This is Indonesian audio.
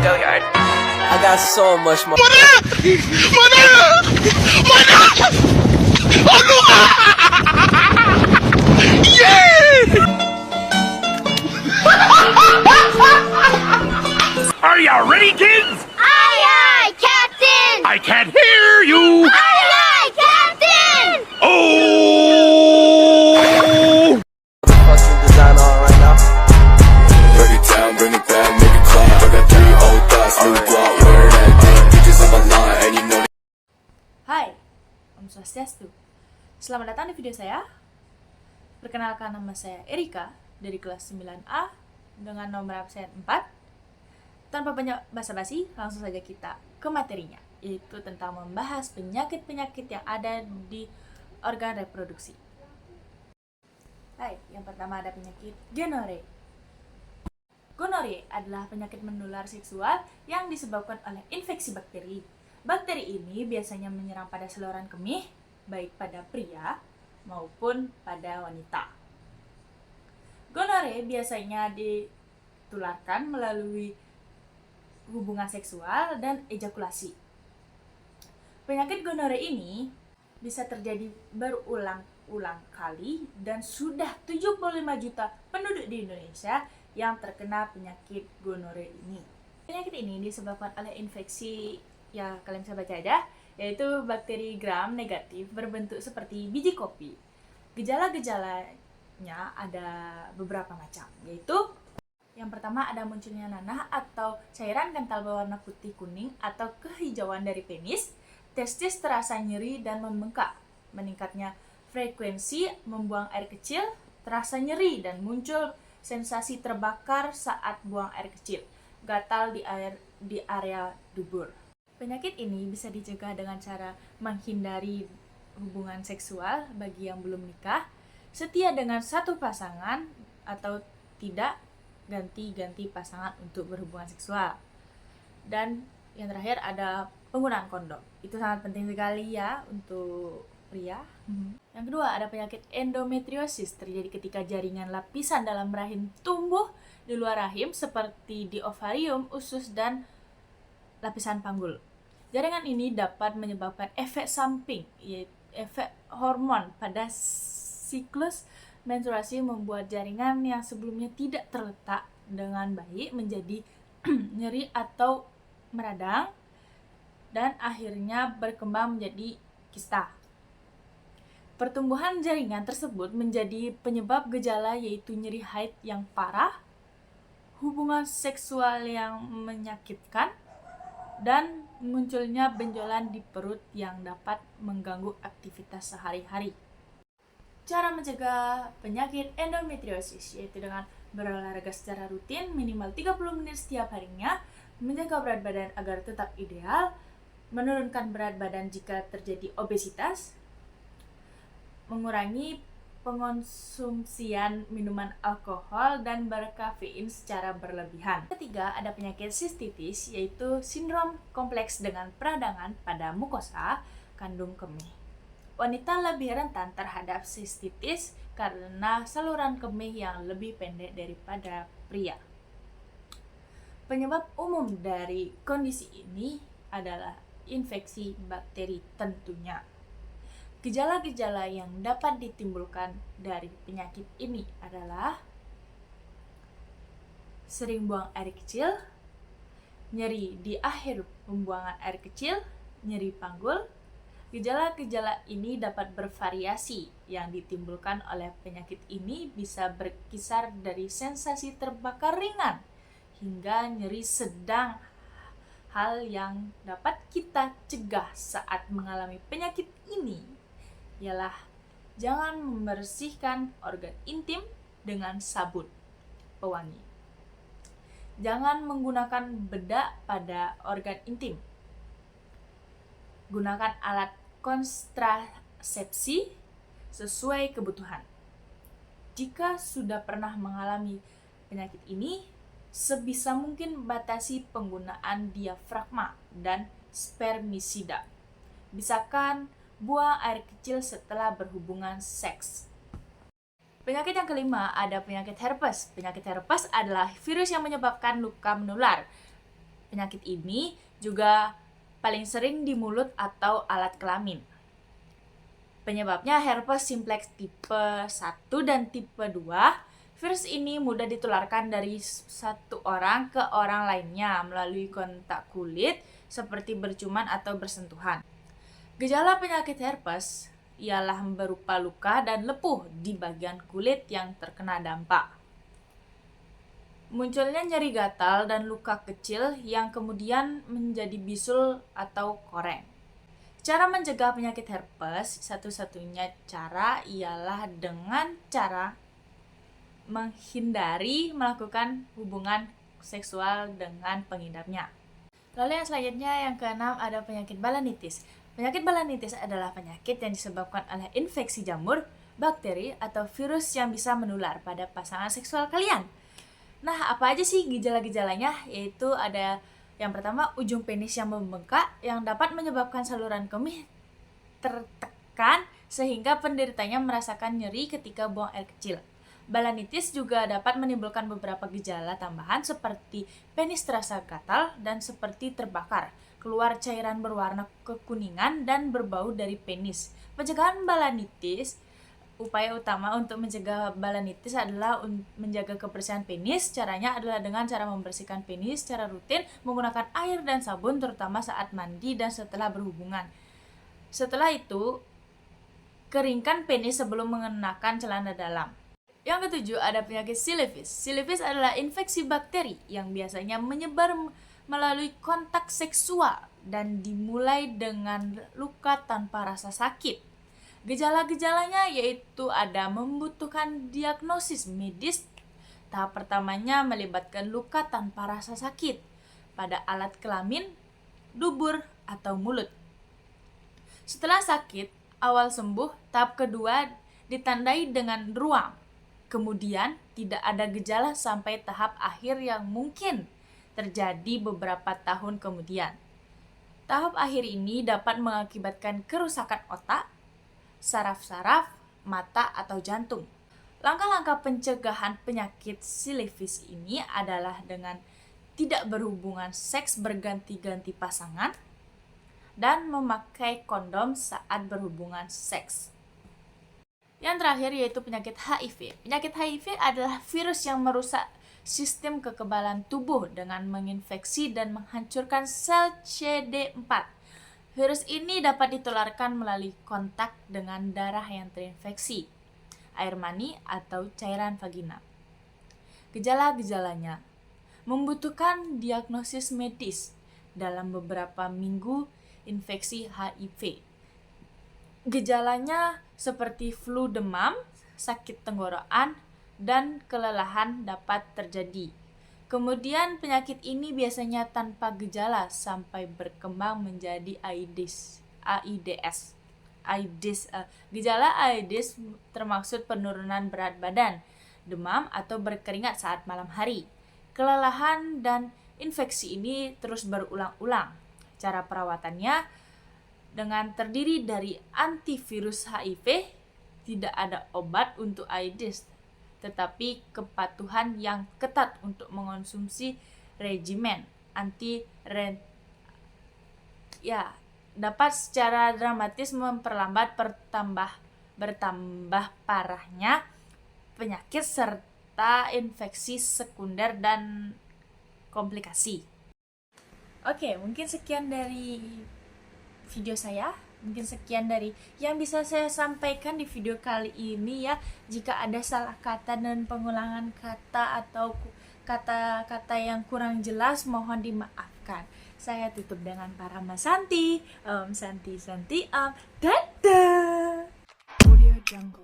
Gilliard. I got so much more. Are you ready, kids? Aye, aye, Captain! I can't hear you. Aye, aye, Captain! Oh! Fucking design on right now. Break it down, bring it back, make it clap. I got 3 old thoughts, new block, where that thing. Bitches on my line, and you know Hai, Om Swastiastu. Selamat datang di video saya. Perkenalkan, nama saya Erika dari kelas 9A dengan nomor absen 4. Tanpa banyak basa-basi, langsung saja kita ke materinya, yaitu tentang membahas penyakit-penyakit yang ada di organ reproduksi. Hai, yang pertama ada penyakit gonore. Gonore adalah penyakit menular seksual yang disebabkan oleh infeksi bakteri. Bakteri ini biasanya menyerang pada saluran kemih, baik pada pria maupun pada wanita. Gonore biasanya ditularkan melalui hubungan seksual dan ejakulasi. Penyakit gonore ini bisa terjadi berulang-ulang kali dan sudah 75 juta penduduk di Indonesia yang terkena penyakit gonore ini. Penyakit ini disebabkan oleh infeksi, ya kalian bisa baca aja, yaitu bakteri gram negatif berbentuk seperti biji kopi. Gejala-gejalanya ada beberapa macam, yaitu yang pertama ada munculnya nanah atau cairan kental berwarna putih kuning atau kehijauan dari penis, testis terasa nyeri dan membengkak, meningkatnya frekuensi membuang air kecil, terasa nyeri dan muncul sensasi terbakar saat buang air kecil, gatal di area dubur. Penyakit ini bisa dicegah dengan cara menghindari hubungan seksual bagi yang belum nikah, setia dengan satu pasangan atau tidak ganti-ganti pasangan untuk berhubungan seksual. Dan yang terakhir ada penggunaan kondom. Itu sangat penting sekali ya untuk pria. Yang kedua ada penyakit endometriosis, terjadi ketika jaringan lapisan dalam rahim tumbuh di luar rahim seperti di ovarium, usus, dan lapisan panggul. Jaringan ini dapat menyebabkan efek samping, yaitu efek hormon pada siklus menstruasi, membuat jaringan yang sebelumnya tidak terletak dengan baik menjadi nyeri atau meradang dan akhirnya berkembang menjadi kista. Pertumbuhan jaringan tersebut menjadi penyebab gejala, yaitu nyeri haid yang parah, hubungan seksual yang menyakitkan, dan munculnya benjolan di perut yang dapat mengganggu aktivitas sehari-hari. Cara mencegah penyakit endometriosis yaitu dengan berolahraga secara rutin minimal 30 menit setiap harinya, menjaga berat badan agar tetap ideal, menurunkan berat badan jika terjadi obesitas, mengurangi pengonsumsian minuman alkohol dan berkafein secara berlebihan. Ketiga, ada penyakit sistitis, yaitu sindrom kompleks dengan peradangan pada mukosa kandung kemih. Wanita lebih rentan terhadap sistitis karena saluran kemih yang lebih pendek daripada pria. Penyebab umum dari kondisi ini adalah infeksi bakteri tentunya. Gejala-gejala yang dapat ditimbulkan dari penyakit ini adalah sering buang air kecil, nyeri di akhir pembuangan air kecil, nyeri panggul. Gejala-gejala ini dapat bervariasi, yang ditimbulkan oleh penyakit ini bisa berkisar dari sensasi terbakar ringan hingga nyeri sedang. Hal yang dapat kita cegah saat mengalami penyakit ini ialah jangan membersihkan organ intim dengan sabun pewangi. Jangan menggunakan bedak pada organ intim. Gunakan alat kontrasepsi sesuai kebutuhan. Jika sudah pernah mengalami penyakit ini, sebisa mungkin batasi penggunaan diafragma dan spermisida. Bisakan buang air kecil setelah berhubungan seks. Penyakit yang kelima ada penyakit herpes. Penyakit herpes adalah virus yang menyebabkan luka menular. Penyakit ini juga paling sering di mulut atau alat kelamin. Penyebabnya herpes simplex tipe 1 dan tipe 2. Virus ini mudah ditularkan dari satu orang ke orang lainnya melalui kontak kulit seperti berciuman atau bersentuhan. Gejala penyakit herpes ialah berupa luka dan lepuh di bagian kulit yang terkena dampak. Munculnya nyeri gatal dan luka kecil yang kemudian menjadi bisul atau koreng. Cara mencegah penyakit herpes, satu-satunya cara ialah dengan cara menghindari melakukan hubungan seksual dengan pengidapnya. Lalu yang selanjutnya, yang keenam, ada penyakit balanitis. Penyakit balanitis adalah penyakit yang disebabkan oleh infeksi jamur, bakteri, atau virus yang bisa menular pada pasangan seksual kalian. Nah, apa aja sih gejala-gejalanya? Yaitu ada yang pertama, ujung penis yang membengkak yang dapat menyebabkan saluran kemih tertekan sehingga penderitanya merasakan nyeri ketika buang air kecil. Balanitis juga dapat menimbulkan beberapa gejala tambahan seperti penis terasa gatal dan seperti terbakar, keluar cairan berwarna kekuningan dan berbau dari penis. Pencegahan balanitis. Upaya utama untuk mencegah balanitis adalah menjaga kebersihan penis. Caranya adalah dengan cara membersihkan penis secara rutin menggunakan air dan sabun, terutama saat mandi dan setelah berhubungan. Setelah itu, keringkan penis sebelum mengenakan celana dalam. Yang ketujuh, ada penyakit silifis. Silifis adalah infeksi bakteri yang biasanya menyebar melalui kontak seksual dan dimulai dengan luka tanpa rasa sakit. Gejala-gejalanya yaitu ada membutuhkan diagnosis medis. Tahap pertamanya melibatkan luka tanpa rasa sakit pada alat kelamin, dubur, atau mulut. Setelah sakit, awal sembuh, tahap kedua ditandai dengan ruam. Kemudian tidak ada gejala sampai tahap akhir yang mungkin terjadi beberapa tahun kemudian. Tahap akhir ini dapat mengakibatkan kerusakan otak, saraf-saraf, mata, atau jantung. Langkah-langkah pencegahan penyakit silifis ini adalah dengan tidak berhubungan seks berganti-ganti pasangan dan memakai kondom saat berhubungan seks. Yang terakhir yaitu penyakit HIV. Penyakit HIV adalah virus yang merusak sistem kekebalan tubuh dengan menginfeksi dan menghancurkan sel CD4. Virus ini dapat ditularkan melalui kontak dengan darah yang terinfeksi, air mani, atau cairan vagina. Gejala-gejalanya membutuhkan diagnosis medis dalam beberapa minggu infeksi HIV. Gejalanya seperti flu demam, sakit tenggorokan, dan kelelahan dapat terjadi. Kemudian penyakit ini biasanya tanpa gejala sampai berkembang menjadi AIDS. Gejala AIDS termaksud penurunan berat badan, demam atau berkeringat saat malam hari. Kelelahan dan infeksi ini terus berulang-ulang. Cara perawatannya dengan terdiri dari antivirus HIV, tidak ada obat untuk AIDS, tetapi kepatuhan yang ketat untuk mengonsumsi regimen dapat secara dramatis memperlambat bertambah parahnya penyakit serta infeksi sekunder dan komplikasi. Oke, mungkin sekian dari video saya. Mungkin sekian dari yang bisa saya sampaikan di video kali ini ya. Jika ada salah kata dan pengulangan kata atau kata-kata yang kurang jelas, mohon dimaafkan. Saya tutup dengan Parama Santi. Dadah. Audio Jungle.